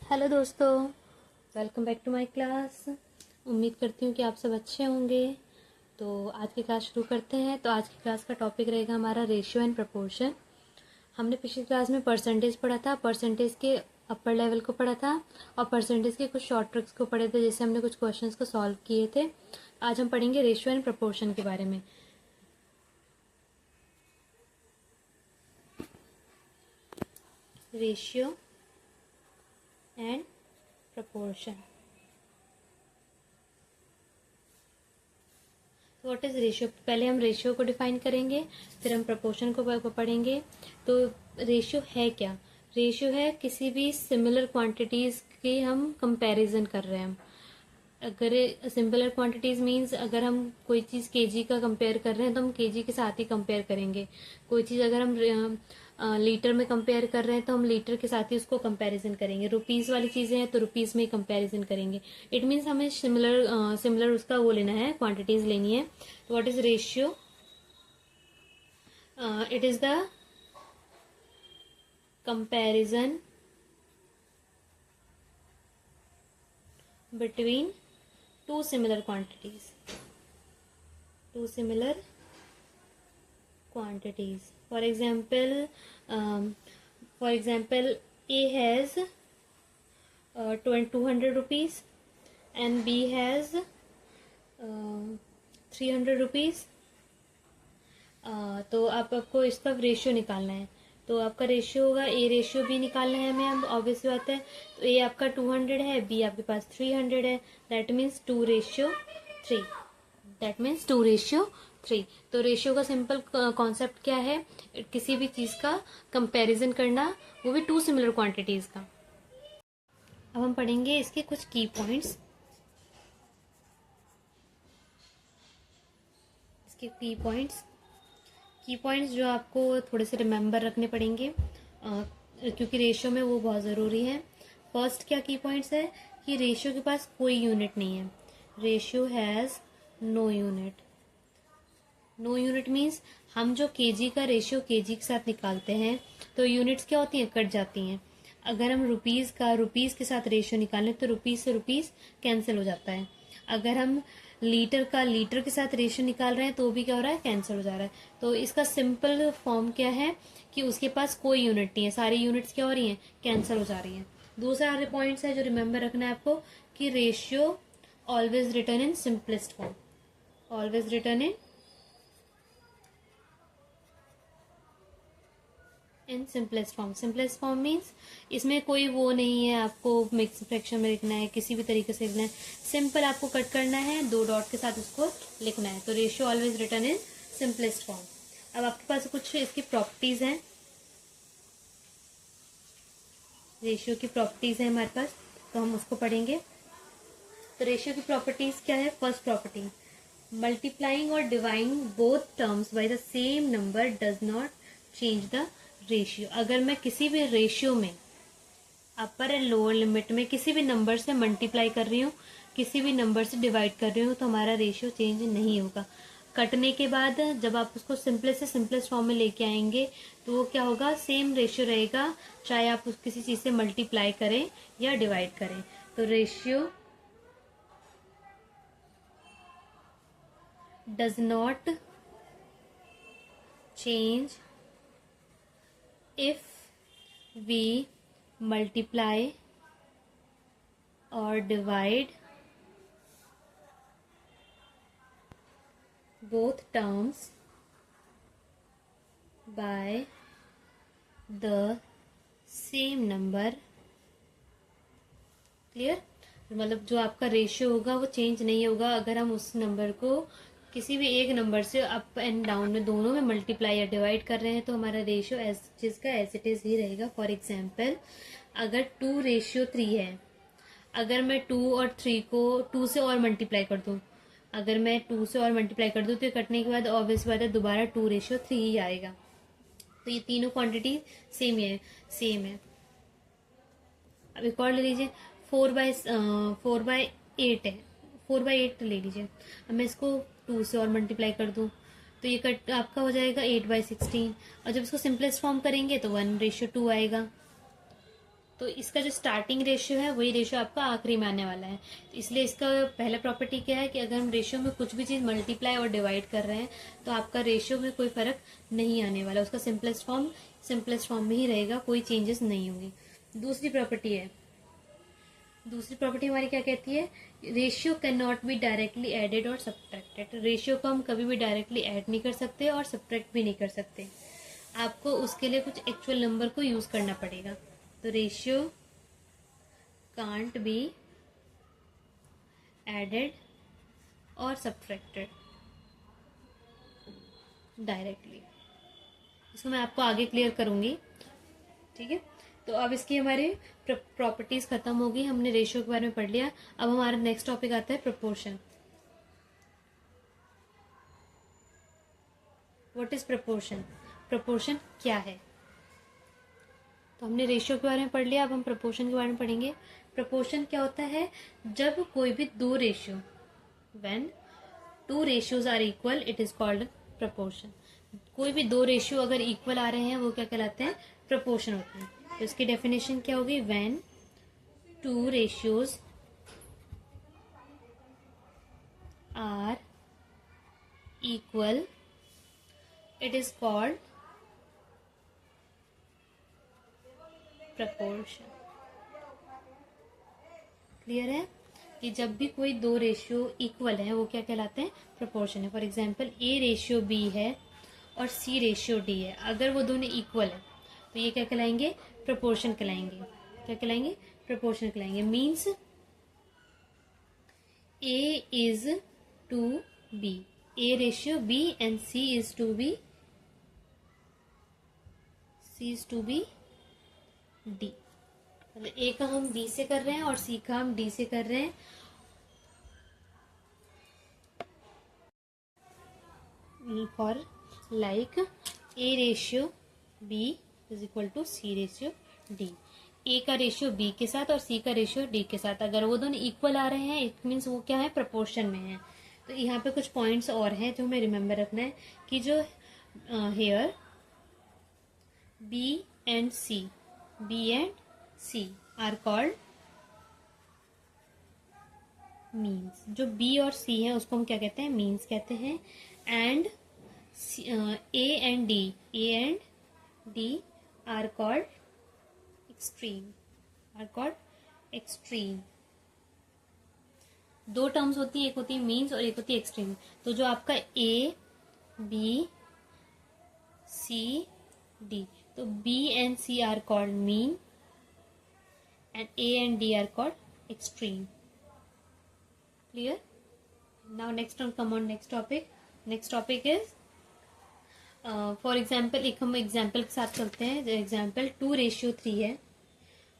Hello दोस्तों, welcome back to my class. उम्मीद करती हूँ कि आप सब अच्छे होंगे। तो आज की क्लास शुरू करते हैं। तो आज की क्लास का टॉपिक रहेगा हमारा रेशियो एंड प्रपोर्शन। हमने पिछली क्लास में परसेंटेज पढ़ा था, परसेंटेज के अपर लेवल को पढ़ा था और परसेंटेज के कुछ शॉर्ट ट्रिक्स को पढ़े थे, जैसे हमने कुछ क्वेश्चंस को सॉल्व किए थे। आज हम पढ़ेंगे रेशियो एंड प्रपोर्शन के बारे में। Ratio and proportion. What is ratio? पहले हम रेशियो को डिफाइन करेंगे, फिर हम प्रपोर्शन को पढ़ेंगे। तो रेशियो है क्या? रेशियो है किसी भी सिमिलर क्वांटिटीज के हम कंपैरिजन कर रहे हैं। अगर सिमिलर क्वांटिटीज मींस अगर हम कोई चीज केजी का कंपेयर कर रहे हैं तो हम केजी के साथ ही कंपेयर करेंगे। कोई चीज अगर हम लीटर में कंपेयर कर रहे हैं तो हम लीटर के साथ ही उसको कंपैरिजन करेंगे। रुपीस वाली चीजें हैं तो रुपीस में ही कंपैरिजन करेंगे। इट मीन्स हमें सिमिलर उसका वो लेना है, क्वांटिटीज लेनी है। तो what is ratio? It is the comparison between two similar quantities. Two similar quantities. For example, A has 200 rupees and B has 300 rupees. तो आपको इसका रेशियो निकालना है। तो आपका रेशियो होगा, ए रेशियो भी निकालना है हमें, अब ऑब्वियस बात है। तो ए आपका 200 है, बी आपके पास 300 है, दैट मीन्स 2:3। That means 2:3। तो रेशियो का सिंपल कॉन्सेप्ट क्या है? किसी भी चीज का कंपैरिजन करना, वो भी टू सिमिलर क्वांटिटीज का। अब हम पढ़ेंगे इसके कुछ की पॉइंट्स। इसके की पॉइंट्स जो आपको थोड़े से रिमेम्बर रखने पड़ेंगे, क्योंकि रेशियो में वो बहुत ज़रूरी है। फर्स्ट क्या की पॉइंट्स है कि रेशियो के पास कोई यूनिट नहीं है। Ratio has no unit. No unit means हम जो केजी का रेशियो केजी के साथ निकालते हैं तो यूनिट्स क्या होती हैं? कट जाती हैं। अगर हम रुपीस का रुपीस के साथ रेशियो निकालें तो रुपीस से रुपीस कैंसिल हो जाता है। अगर हम लीटर का लीटर के साथ रेशियो निकाल रहे हैं तो भी क्या हो रहा है? कैंसिल हो जा रहा है। तो इसका सिंपल फॉर्म क्या है कि उसके पास कोई यूनिट नहीं है, सारी यूनिट्स क्या हो रही हैं? कैंसिल हो जा रही हैं। दूसरा पॉइंट्स है जो रिमेम्बर रखना है आपको कि ratio always return in simplest form. Always return in simplest form. Simplest form means इसमें कोई वो नहीं है आपको मिक्स फ्रैक्शन में लिखना है, किसी भी तरीके से लिखना है। सिंपल आपको कट करना है, 2 डॉट के साथ उसको लिखना है। तो ratio always return in simplest form. अब आपके पास कुछ इसकी प्रॉपर्टीज हैं। रेशियो की प्रॉपर्टीज है हमारे पास, तो हम उसको पढ़ेंगे। तो रेशियो की प्रॉपर्टीज क्या है? फर्स्ट प्रॉपर्टी, मल्टीप्लाइंग और dividing both terms by the same number does not change the ratio. अगर मैं किसी भी रेशियो में अपर एंड लोअर लिमिट में किसी भी नंबर से मल्टीप्लाई कर रही हूँ, किसी भी नंबर से डिवाइड कर रही हूँ, तो हमारा रेशियो चेंज नहीं होगा। कटने के बाद जब आप उसको सिंपलेस्ट से सिंपलेस्ट फॉर्म में लेके आएंगे तो वो क्या होगा? सेम रेशियो रहेगा, चाहे आप किसी चीज से मल्टीप्लाई करें या डिवाइड करें। तो ratio does not change if we multiply or divide both terms by the same number। Clear? मतलब जो आपका रेशियो होगा वो चेंज नहीं होगा अगर हम उस नंबर को किसी भी एक नंबर से अप एंड डाउन में दोनों में मल्टीप्लाई या डिवाइड कर रहे हैं, तो हमारा रेशियो एज जिसका एज इट इज ही रहेगा। फॉर एग्जाम्पल, अगर 2:3 है, अगर मैं 2 और 3 को 2 से और मल्टीप्लाई कर दूं, अगर मैं 2 से और मल्टीप्लाई कर दूं तो कटने के बाद ऑब्वियस बात है दोबारा 2:3 ही आएगा। तो ये तीनों क्वांटिटी सेम है। अब एक और ले लीजिए, 4/8 है, 4/8 ले लीजिए। अब मैं इसको 2 से और मल्टीप्लाई कर दूं तो ये कट आपका हो जाएगा 8/16। और जब इसको सिंपलेस्ट फॉर्म करेंगे तो 1:2 आएगा। तो इसका जो स्टार्टिंग रेशियो है वही रेशियो आपका आखिरी में आने वाला है। तो इसलिए इसका पहला प्रॉपर्टी क्या है कि अगर हम रेशियो में कुछ भी चीज़ मल्टीप्लाई और डिवाइड कर रहे हैं तो आपका रेशियो में कोई फर्क नहीं आने वाला, उसका सिंपलेस्ट फॉर्म में ही रहेगा, कोई चेंजेस नहीं होंगी। दूसरी प्रॉपर्टी हमारी क्या कहती है, ratio can not be directly added और सब्ट्रैक्टेड। रेशियो को हम कभी भी डायरेक्टली ऐड नहीं कर सकते और सब्ट्रैक्ट भी नहीं कर सकते, आपको उसके लिए कुछ एक्चुअल नंबर को यूज करना पड़ेगा। तो रेशियो कांट बी एडेड और सब्ट्रैक्टेड डायरेक्टली, इसको मैं आपको आगे क्लियर करूंगी, ठीक है। तो अब इसकी हमारे प्रॉपर्टीज खत्म हो गई, हमने रेशियो के बारे में पढ़ लिया। अब हमारा नेक्स्ट टॉपिक आता है proportion. What is proportion? Proportion क्या है? तो हमने रेशियो के बारे में पढ़ लिया, अब हम प्रपोर्शन के बारे में पढ़ेंगे। प्रपोर्शन क्या होता है? जब कोई भी दो ratio, when two ratios are equal it is called proportion. कोई भी दो रेशियो अगर इक्वल आ रहे हैं वो क्या कहलाते हैं? प्रपोर्शन होते हैं। तो इसकी डेफिनेशन क्या होगी? When two ratios are equal it is called proportion. Clear है कि जब भी कोई दो रेशियो इक्वल है वो क्या कहलाते हैं? प्रपोर्शन है। For example A ratio B है और सी रेशियो डी है, अगर वो दोनों इक्वल है तो ये क्या कहलाएंगे? प्रपोर्शन कहलाएंगे। क्या कहलाएंगे? प्रपोर्शन कहलाएंगे। Means A is to B, A ratio B and C is to B D. मतलब ए का हम बी से कर रहे हैं और सी का हम डी से कर रहे हैं। For like A ratio B is equal to C ratio D. A का रेशियो बी के साथ और सी का रेशियो डी के साथ अगर वो दोनों इक्वल आ रहे हैं इट मीन्स वो क्या है? प्रपोर्शन में है। तो यहाँ पे कुछ पॉइंट्स और हैं जो हमें रिमेम्बर रखना है कि जो here B and C are called means. जो बी और सी है उसको हम क्या कहते हैं? मीन्स कहते हैं। And A and D R called extreme. दो टर्म्स होती है, एक होती है मीन्स और एक होती है एक्सट्रीम। तो जो आपका ए बी सी डी, तो B and C are called mean and A and D are called extreme. Clear? Now come on next topic. Next topic is for example, एक हम एग्जाम्पल के साथ चलते हैं। एग्जाम्पल 2:3 है,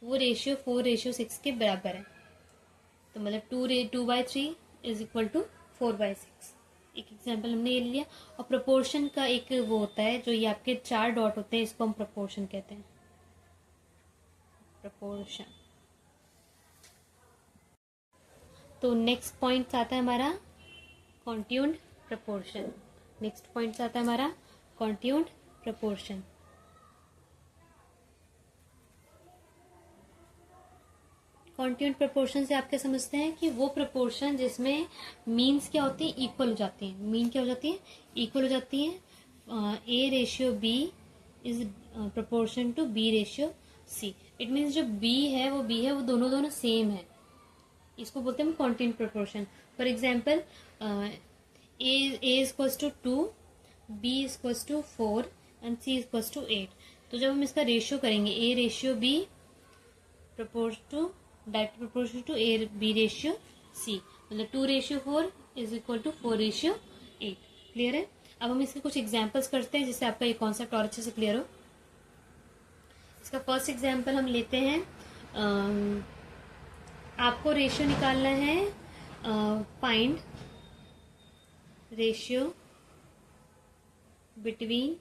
वो रेशियो 4:6 के बराबर है। तो मतलब 2/3 इज इक्वल टू 4/6। एक एग्जाम्पल हमने ये लिया। और प्रोपोर्शन का एक वो होता है, जो ये आपके 4 डॉट होते हैं, इसको हम प्रोपोर्शन कहते हैं। प्रपोर्शन। तो नेक्स्ट पॉइंट आता है हमारा कॉन्ट्यून्ड प्रपोर्शन। कॉन्ट्यून्ड प्रपोर्शन से आप क्या समझते हैं कि वो प्रपोर्शन जिसमें मीन्स क्या होती है? इक्वल हो जाती है। मीन क्या हो जाती है? इक्वल हो जाती है। A ratio B is proportion to B ratio C. It means जो बी है वो दोनों सेम है, इसको बोलते हैं continued proportion. For example A is equals to 2, B is equals to 4 and C is equals to 8। तो जब हम इसका रेशियो करेंगे A ratio B direct proportional to A B ratio C, मतलब 2:4 इज इक्वल टू 4:8। क्लियर है? अब हम इसके कुछ एग्जाम्पल्स करते हैं जिससे आपका ये कॉन्सेप्ट और अच्छे से क्लियर हो। इसका फर्स्ट एग्जाम्पल हम लेते हैं। आपको रेशियो निकालना है, find ratio between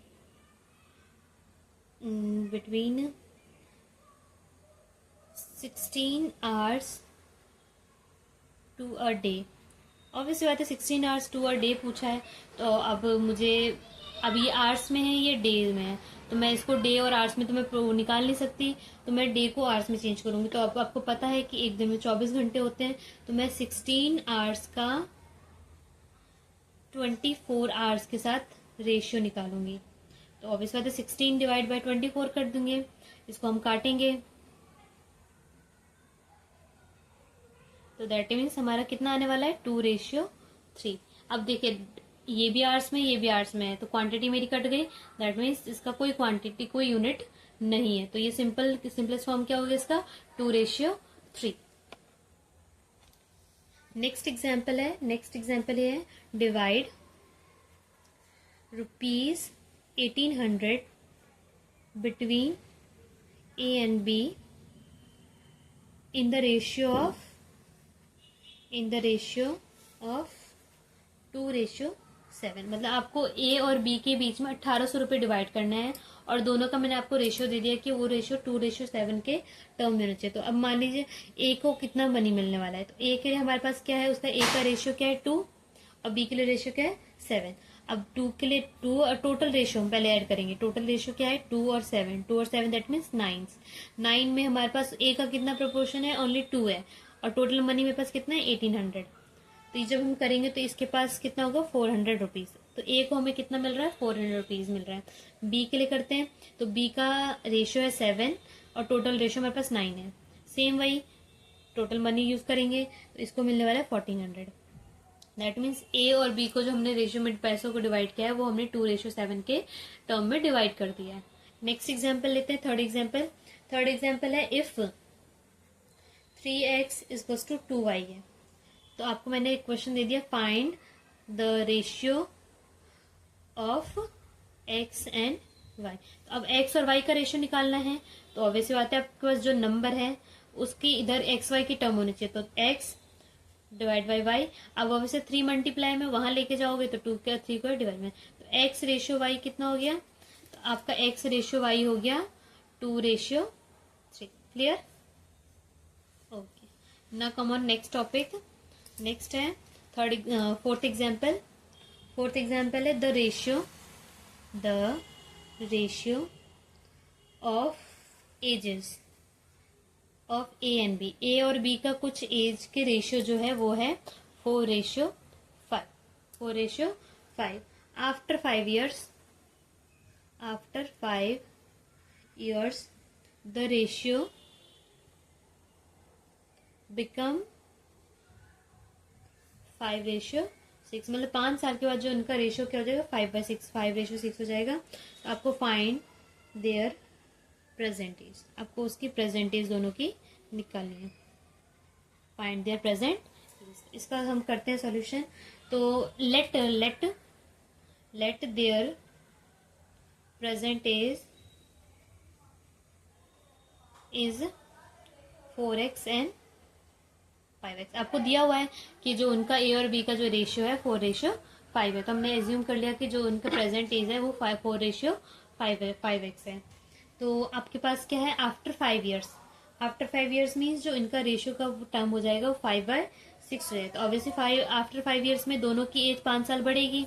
16 hours to a day। Obviously बात है 16 hours to a day पूछा है, तो अब ये आवर्स में है, ये डेज में है। तो मैं इसको डे और आवर्स में तो मैं निकाल नहीं सकती, तो मैं डे को आवर्स में चेंज करूंगी। तो अब आपको पता है कि एक दिन में 24 घंटे होते हैं, तो मैं 16 आवर्स का 24 आवर्स के साथ रेशियो निकालूंगी। तो ऑब्वियस बात है 16 डिवाइड बाई 24 कर दूंगे, इसको हम काटेंगे। तो दैट मीन्स हमारा कितना आने वाला है 2:3। अब देखिए ये भी आवर्स में ये भी आवर्स में है, तो क्वांटिटी मेरी कट गई। दैट मीन्स इसका कोई क्वांटिटी कोई यूनिट नहीं है, तो ये सिंपलेस्ट फॉर्म क्या होगा इसका 2:3। नेक्स्ट एग्जाम्पल ये है divide ₹1800 between A and B in the ratio of 2:7। मतलब आपको A और B के बीच में 1800 रुपये डिवाइड करना है, और दोनों का मैंने आपको रेशियो दे दिया कि वो रेशियो 2:7 के टर्म में होना चाहिए। तो अब मान लीजिए A को कितना मनी मिलने वाला है, तो A के लिए हमारे पास क्या है, उसका A का रेशियो क्या है 2 और B के लिए रेशियो क्या है 7। अब 2 के लिए 2 और टोटल रेशियो हम पहले ऐड करेंगे। टोटल रेशियो क्या है 2 और 7 दैट मीन्स 9 में हमारे पास A का कितना प्रोपोर्शन है, ओनली 2 है, और टोटल मनी मेरे पास कितना है 1800। तो ये जब हम करेंगे तो इसके पास कितना होगा 400 रुपीज। तो A को हमें कितना मिल रहा है 400 रुपीज मिल रहा है। B के लिए करते हैं, तो B का रेशियो है 7 और टोटल रेशियो हमारे पास 9 है। सेम वही टोटल मनी यूज करेंगे, तो इसको मिलने वाला है 1400। दैट मीन्स A और B को जो हमने रेशियो में पैसों को डिवाइड किया है वो हमने 2:7 के टर्म में डिवाइड कर दिया है। नेक्स्ट एग्जाम्पल लेते हैं, थर्ड एग्जाम्पल है इफ 3x = 2y है। तो आपको मैंने एक क्वेश्चन दे दिया, find the ratio of x and y। तो अब x और y का रेशियो निकालना है, तो ऑब्वियसली बात है आपके पास जो नंबर है उसकी इधर x y की टर्म होनी चाहिए। तो x डिवाइड बाई y, अब ऑब्वियसली 3 मल्टीप्लाई में वहां लेके जाओगे तो 2 का 3 को डिवाइड में, तो x रेशियो y कितना हो गया, तो आपका x रेशियो y हो गया 2:3। Clear? Okay, now come on next topic. Next है फोर्थ एग्जाम्पल है the ratio of ages of A and B। A और B का कुछ एज के रेशियो जो है वो है 4:5। After 5 years the ratio become 5:6। मतलब 5 साल के बाद जो उनका रेशियो क्या हो जाएगा 5/6, 5:6 हो जाएगा। तो आपको फाइंड देयर प्रेजेंटेज, आपको उसकी प्रेजेंटेज दोनों की निकालनी है। फाइंड देयर प्रेजेंट, इसका हम करते हैं सॉल्यूशन। तो let their percentage is 4x and 5x। आपको दिया हुआ है कि जो उनका A और B का जो रेशियो है 4:5 है, तो हमने एज्यूम कर लिया कि जो उनका प्रेजेंट एज है वो 4:5x है। तो आपके पास क्या है आफ्टर 5 years मीन्स जो इनका रेशियो का टर्म हो जाएगा वो 5/6 हो जाएगा। तो ऑब्वियसली आफ्टर 5 years में दोनों की एज 5 साल बढ़ेगी।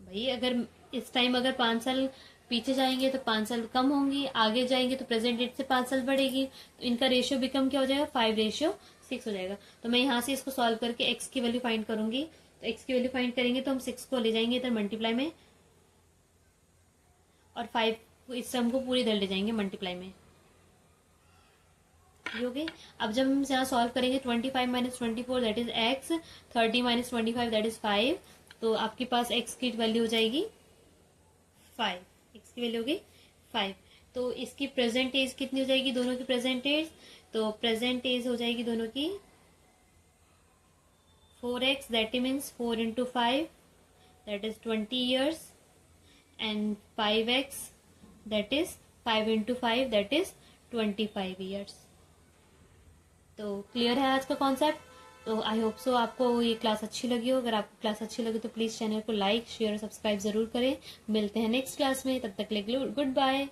भाई अगर इस टाइम अगर 5 साल पीछे जाएंगे तो 5 साल कम होंगी, आगे जाएंगे तो प्रेजेंट एज से 5 साल बढ़ेगी, तो इनका रेशियो बिकम क्या हो जाएगा 5:6 हो जाएगा। तो मैं यहाँ से इसको सॉल्व करके x की वैल्यू फाइंड करूंगी। तो x की वैल्यू फाइंड करेंगे तो हम 6 को ले जाएंगे इधर मल्टीप्लाई में, और 5 इस टर्म को पूरी इधर ले जाएंगे मल्टीप्लाई में। हो गई। अब जब हम यहाँ सॉल्व करेंगे 25 - 24 that is x, 30 - 25 that is 5। तो आपके पास x की वैल्यू हो जाएगी 5, x की वैल्यू होगी 5। तो इसकी प्रेजेंट एज कितनी हो जाएगी दोनों की प्रेजेंट एज, तो प्रेजेंट एज हो जाएगी दोनों की 4x that means 4 × 5 that is 20 years and 5x that is 5 × 5 that is 25 years। तो क्लियर है आज का कॉन्सेप्ट। तो आई होप सो आपको ये क्लास अच्छी लगी हो। अगर आपको क्लास अच्छी लगी तो प्लीज चैनल को लाइक शेयर और सब्सक्राइब जरूर करें। मिलते हैं नेक्स्ट क्लास में, तब तक के लिए गुड बाय।